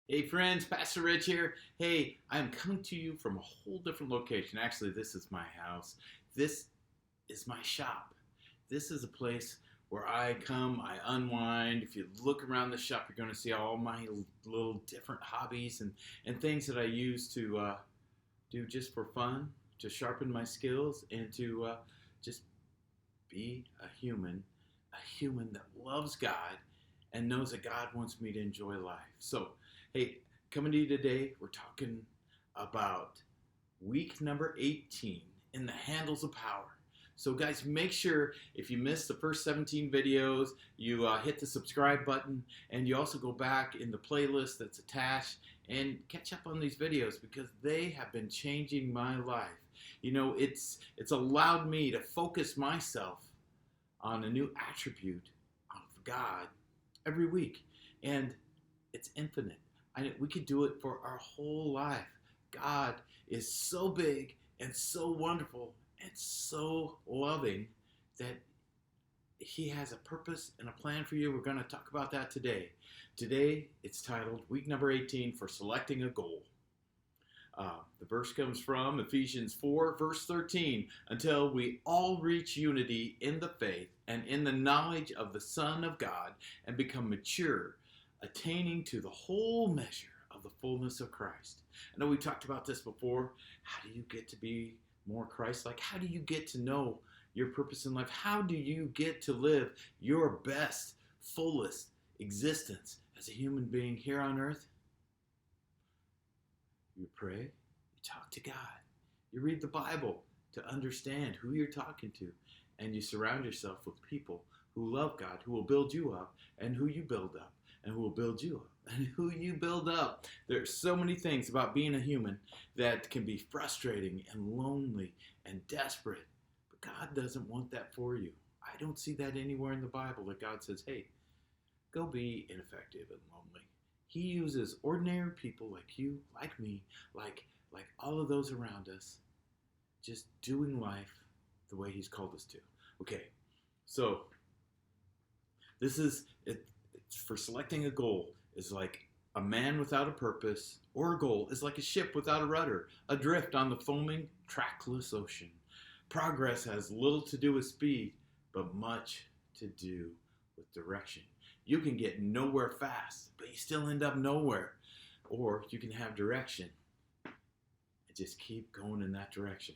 Hey friends, Pastor Rich here. Hey, I'm coming to you from a whole different location. Actually, this is my house. This is my shop. This is a place where I come, I unwind. If you look around the shop, you're going to see all my little different hobbies and things that I use to do just for fun, to sharpen my skills, and to just be a human that loves God and knows that God wants me to enjoy life. So, hey, coming to you today, we're talking about week number 18 in the handles of power. So, guys, make sure if you missed the first 17 videos, you hit the subscribe button, and you also go back in the playlist that's attached and catch up on these videos because they have been changing my life. You know, it's allowed me to focus myself on a new attribute of God every week, and it's infinite. We could do it for our whole life. God is so big and so wonderful and so loving that He has a purpose and a plan for you. We're going to talk about that today. Today, it's titled Week Number 18 for Selecting a Goal. The verse comes from Ephesians 4, verse 13, until we all reach unity in the faith and in the knowledge of the Son of God and become mature, attaining to the whole measure of the fullness of Christ. I know we talked about this before. How do you get to be more Christ-like? How do you get to know your purpose in life? How do you get to live your best, fullest existence as a human being here on earth? You pray, you talk to God, you read the Bible to understand who you're talking to, and you surround yourself with people who love God, who will build you up, and who you build up, and who will build you up, and who you build up. There's so many things about being a human that can be frustrating and lonely and desperate, but God doesn't want that for you. I don't see that anywhere in the Bible that God says, hey, go be ineffective and lonely. He uses ordinary people like you, like me, like all of those around us, just doing life the way He's called us to. Okay, so this is it. For selecting a goal is like a man without a purpose, or a goal is like a ship without a rudder, adrift on the foaming, trackless ocean. Progress has little to do with speed, but much to do with direction. You can get nowhere fast, but you still end up nowhere. Or you can have direction and just keep going in that direction.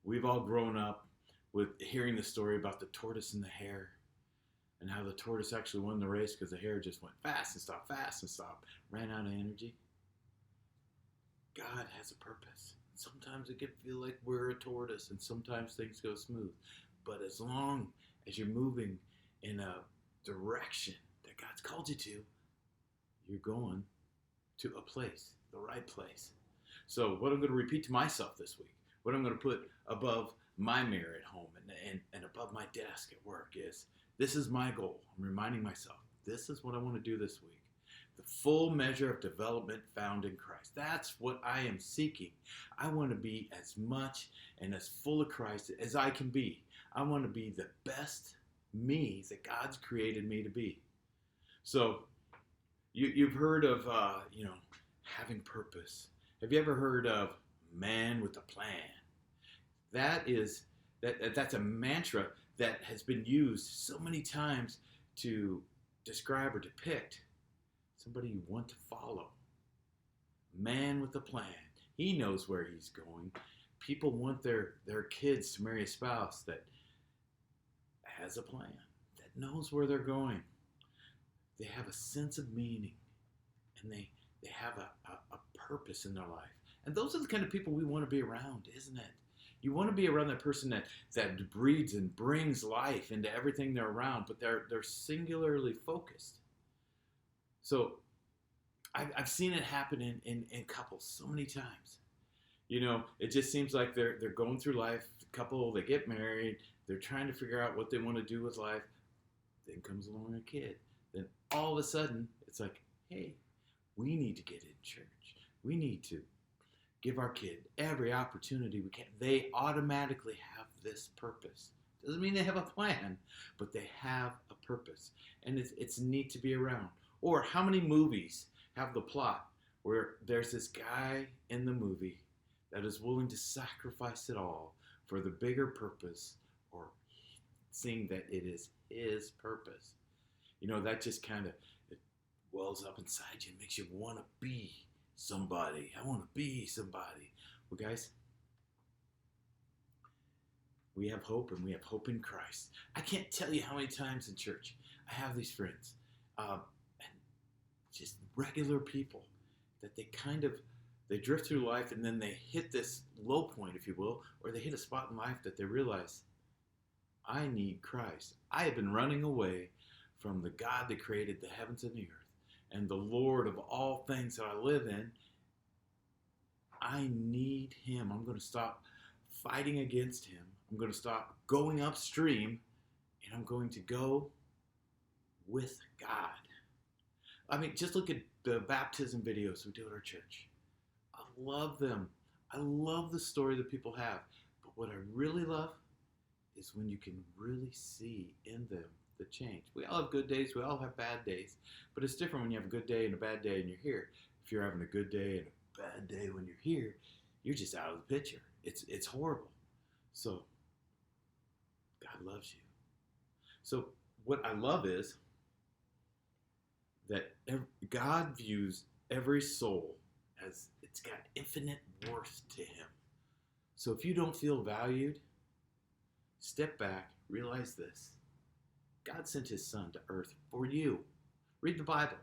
We've all grown up with hearing the story about the tortoise and the hare, and how the tortoise actually won the race because the hare just went fast and stopped, ran out of energy. God has a purpose. Sometimes it can feel like we're a tortoise, and sometimes things go smooth. But as long as you're moving in a direction that God's called you to, you're going to a place, the right place. So what I'm going to repeat to myself this week, what I'm going to put above my mirror at home and above my desk at work is, this is my goal. I'm reminding myself, this is what I want to do this week. The full measure of development found in Christ. That's what I am seeking. I want to be as much and as full of Christ as I can be. I want to be the best me that God's created me to be. So you've heard of having purpose. Have you ever heard of man with a plan? That's a mantra that has been used so many times to describe or depict somebody you want to follow. Man with a plan. He knows where he's going. People want their kids to marry a spouse that has a plan, that knows where they're going. They have a sense of meaning, and they have a purpose in their life. And those are the kind of people we want to be around, isn't it? You want to be around that person that breathes and brings life into everything they're around, but they're singularly focused. So I've seen it happen in couples so many times. You know, it just seems like they're going through life, couple, they get married, they're trying to figure out what they want to do with life. Then comes along a kid. Then all of a sudden, it's like, hey, we need to get in church. We need to give our kid every opportunity we can. They automatically have this purpose. Doesn't mean they have a plan, but they have a purpose. And it's neat to be around. Or how many movies have the plot where there's this guy in the movie that is willing to sacrifice it all for the bigger purpose, or seeing that it is his purpose. That just kind of, it wells up inside you and makes you want to be somebody. I want to be somebody. Well, guys, we have hope, and we have hope in Christ. I can't tell you how many times in church I have these friends, and just regular people, that they drift through life, and then they hit this low point, if you will, or they hit a spot in life that they realize, I need Christ. I have been running away from the God that created the heavens and the earth and the Lord of all things that I live in. I need him. I'm going to stop fighting against him. I'm going to stop going upstream, and I'm going to go with God. I mean, just look at the baptism videos we do at our church. I love them. I love the story that people have. But what I really love is when you can really see in them the change. We all have good days. We all have bad days. But it's different when you have a good day and a bad day and you're here. If you're having a good day and a bad day when you're here, you're just out of the picture. It's horrible. So, God loves you. So, what I love is that God views every soul as it's got infinite worth to him. So if you don't feel valued, step back, realize this. God sent his son to earth for you. Read the Bible.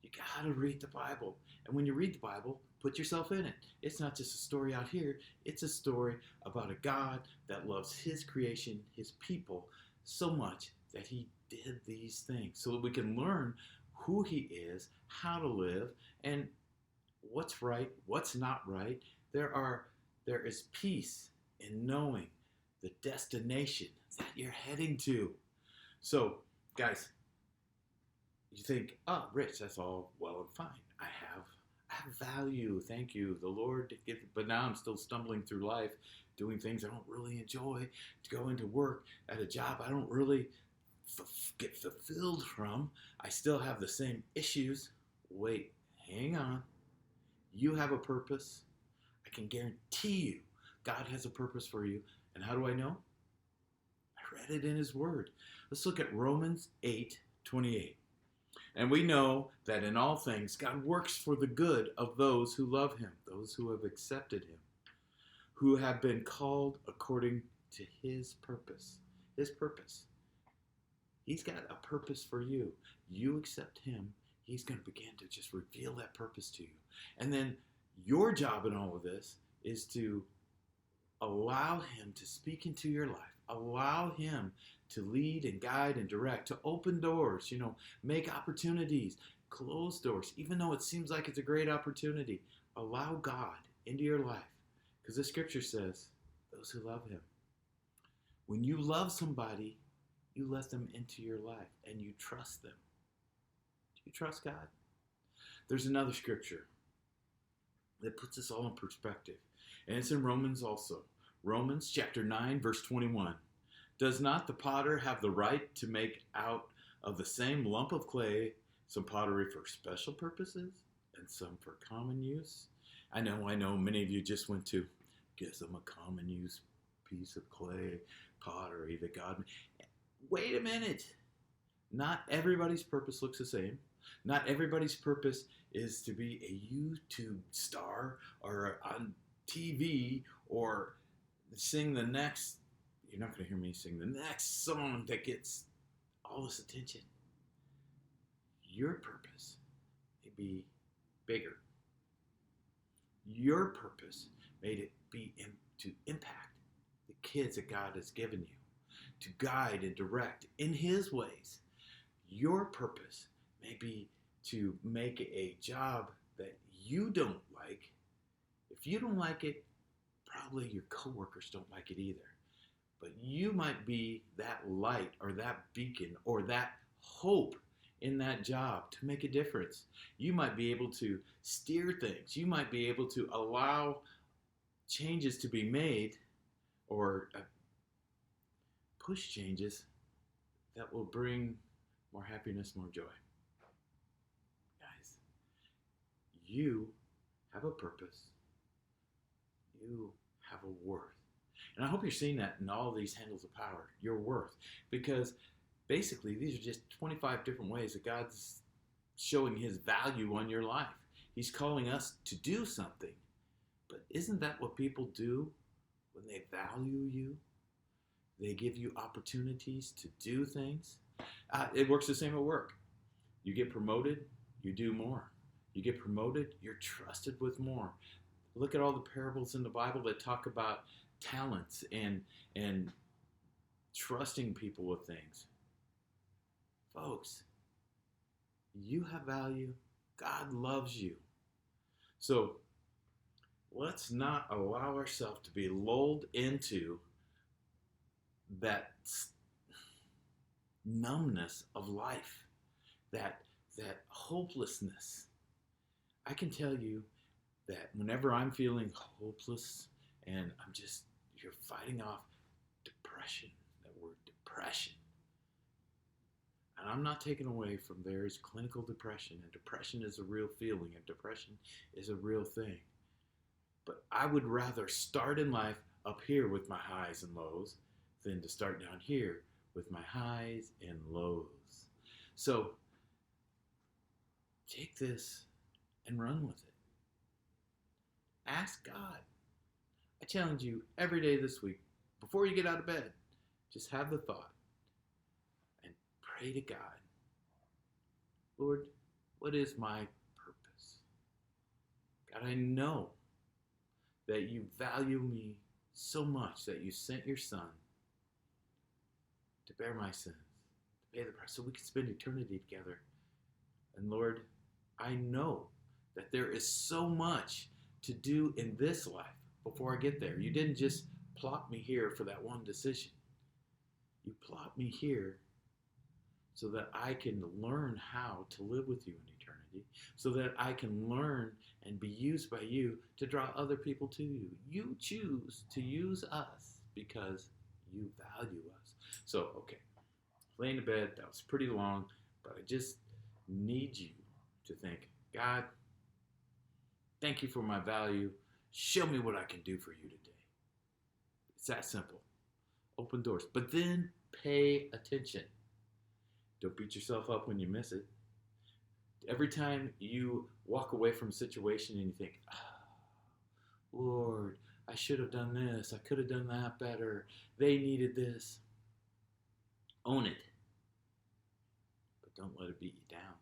You gotta read the Bible. And when you read the Bible, put yourself in it. It's not just a story out here. It's a story about a God that loves his creation, his people, so much that he did these things so that we can learn who he is, how to live, and what's right, what's not right. There is peace in knowing the destination that you're heading to. So, guys, you think, oh, Rich, that's all well and fine. I have value. Thank you, the Lord. But now I'm still stumbling through life, doing things I don't really enjoy, to go into work at a job I don't really get fulfilled from. I still have the same issues. Wait, hang on. You have a purpose. I can guarantee you God has a purpose for you. And how do I know? I read it in his word. Let's look at Romans 8:28. And we know that in all things God works for the good of those who love him, those who have accepted him, who have been called according to his purpose. His purpose. He's got a purpose for you. You accept him, he's going to begin to just reveal that purpose to you. And then your job in all of this is to allow him to speak into your life. Allow him to lead and guide and direct, to open doors, make opportunities, close doors. Even though it seems like it's a great opportunity, allow God into your life. Because the scripture says, those who love him. When you love somebody, you let them into your life and you trust them. Do you trust God? There's another scripture that puts this all in perspective. And it's in Romans also. Romans chapter 9, verse 21. Does not the potter have the right to make out of the same lump of clay some pottery for special purposes and some for common use? I know many of you just went to give them a common use piece of clay pottery that God made. Wait a minute. Not everybody's purpose looks the same. Not everybody's purpose is to be a YouTube star or on TV or sing the next, you're not going to hear me sing the next song that gets all this attention. Your purpose may be bigger. Your purpose may be to impact the kids that God has given you, to guide and direct in his ways. Your purpose may be to make a job that you don't like. If you don't like it, probably your coworkers don't like it either. But you might be that light or that beacon or that hope in that job to make a difference. You might be able to steer things. You might be able to allow changes to be made or push changes that will bring more happiness, more joy. Guys, you have a purpose. You have a worth. And I hope you're seeing that in all of these handles of power, your worth. Because basically, these are just 25 different ways that God's showing his value on your life. He's calling us to do something. But isn't that what people do when they value you? They give you opportunities to do things. It works the same at work. You get promoted, you do more. You get promoted, you're trusted with more. Look at all the parables in the Bible that talk about talents and trusting people with things. Folks, you have value. God loves you. So let's not allow ourselves to be lulled into that numbness of life, that hopelessness. I can tell you that whenever I'm feeling hopeless and you're fighting off depression, that word depression. And I'm not taking away from there is clinical depression, and depression is a real feeling, and depression is a real thing. But I would rather start in life up here with my highs and lows than to start down here with my highs and lows. So take this and run with it. Ask God. I challenge you every day this week, before you get out of bed, just have the thought and pray to God. Lord, what is my purpose? God, I know that you value me so much that you sent your son to bear my sins, to pay the price so we can spend eternity together. And Lord, I know that there is so much to do in this life before I get there. You didn't just plop me here for that one decision. You plopped me here so that I can learn how to live with you in eternity, so that I can learn and be used by you to draw other people to you. You choose to use us because you value us. So, okay, laying in bed, that was pretty long, but I just need you to think, God, thank you for my value. Show me what I can do for you today. It's that simple. Open doors. But then pay attention. Don't beat yourself up when you miss it. Every time you walk away from a situation and you think, Lord, I should have done this. I could have done that better. They needed this. Own it. But don't let it beat you down.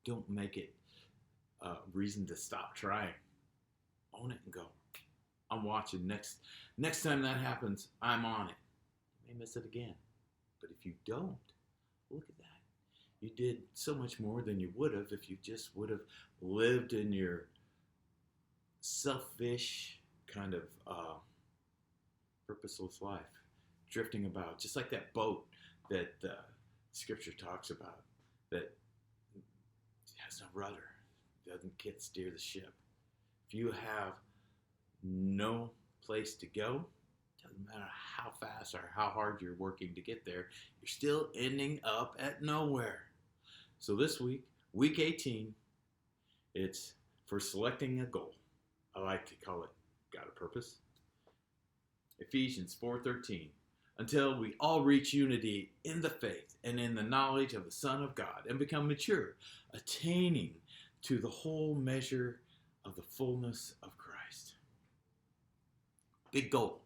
Don't make it a reason to stop trying. Own it and go. I'm watching. Next time that happens, I'm on it. You may miss it again. But if you don't, look at that. You did so much more than you would have if you just would have lived in your selfish kind of purposeless life, drifting about, just like that boat that Scripture talks about that has no rudder, can't steer the ship. If you have no place to go, doesn't matter how fast or how hard you're working to get there, you're still ending up at nowhere. So this week, week 18, it's for selecting a goal. I like to call it got a purpose. Ephesians 4:13. Until we all reach unity in the faith and in the knowledge of the Son of God and become mature, attaining to the whole measure of the fullness of Christ. Big goal.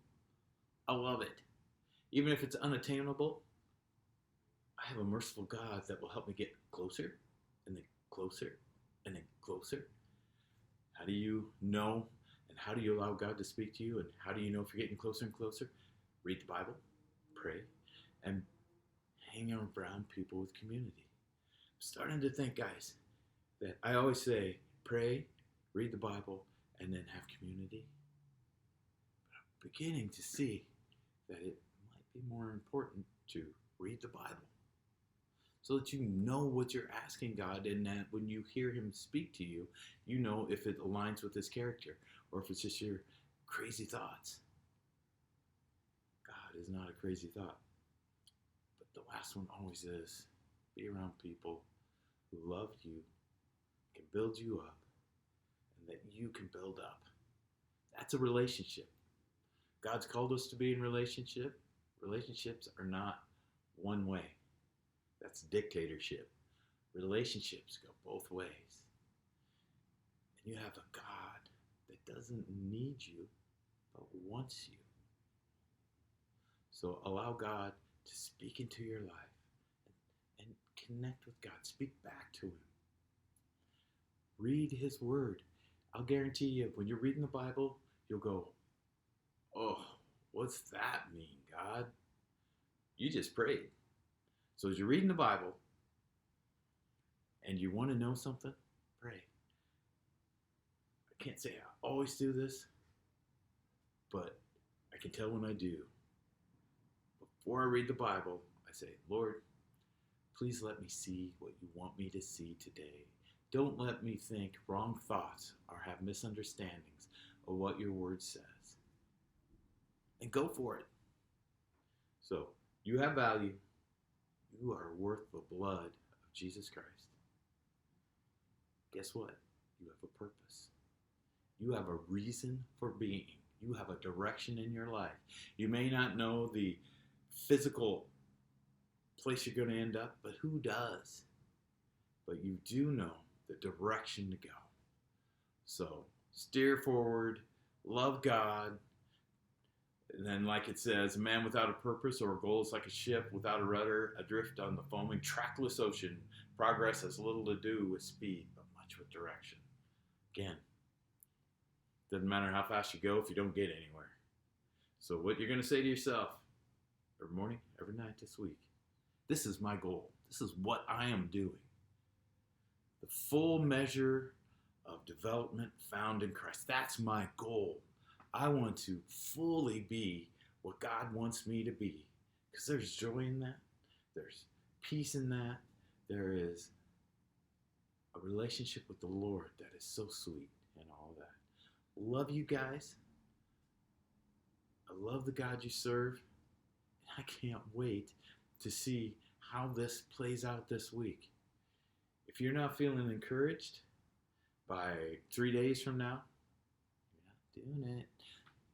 I love it. Even if it's unattainable, I have a merciful God that will help me get closer and then closer and then closer. How do you know, and how do you allow God to speak to you, and how do you know if you're getting closer and closer? Read the Bible, pray, and hang around people with community. I'm starting to think, guys, that I always say pray, read the Bible, and then have community. But I'm beginning to see that it might be more important to read the Bible so that you know what you're asking God, and that when you hear him speak to you, you know if it aligns with his character or if it's just your crazy thoughts. God is not a crazy thought. But the last one always is, be around people who love you, can build you up, you can build up. That's a relationship. God's called us to be in relationship. Relationships are not one way. That's dictatorship. Relationships go both ways. And you have a God that doesn't need you, but wants you. So allow God to speak into your life and connect with God. Speak back to Him. Read His Word. I'll guarantee you, when you're reading the Bible, you'll go, oh, what's that mean, God? You just prayed. So as you're reading the Bible and you want to know something, pray. I can't say I always do this, but I can tell when I do. Before I read the Bible, I say, Lord, please let me see what you want me to see today. Don't let me think wrong thoughts or have misunderstandings of what your word says. And go for it. So, you have value. You are worth the blood of Jesus Christ. Guess what? You have a purpose. You have a reason for being. You have a direction in your life. You may not know the physical place you're going to end up, but who does? But you do know the direction to go. So steer forward, love God, and then like it says, a man without a purpose or a goal is like a ship without a rudder, adrift on the foaming, trackless ocean. Progress has little to do with speed, but much with direction. Again, doesn't matter how fast you go if you don't get anywhere. So what you're going to say to yourself every morning, every night this week, this is my goal. This is what I am doing. The full measure of development found in Christ. That's my goal. I want to fully be what God wants me to be. Because there's joy in that. There's peace in that. There is a relationship with the Lord that is so sweet and all that. Love you guys. I love the God you serve. And I can't wait to see how this plays out this week. If you're not feeling encouraged by 3 days from now, you're not doing it.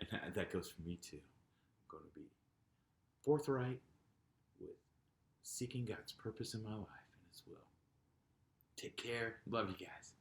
And that goes for me too. I'm going to be forthright with seeking God's purpose in my life and His will. Take care. Love you guys.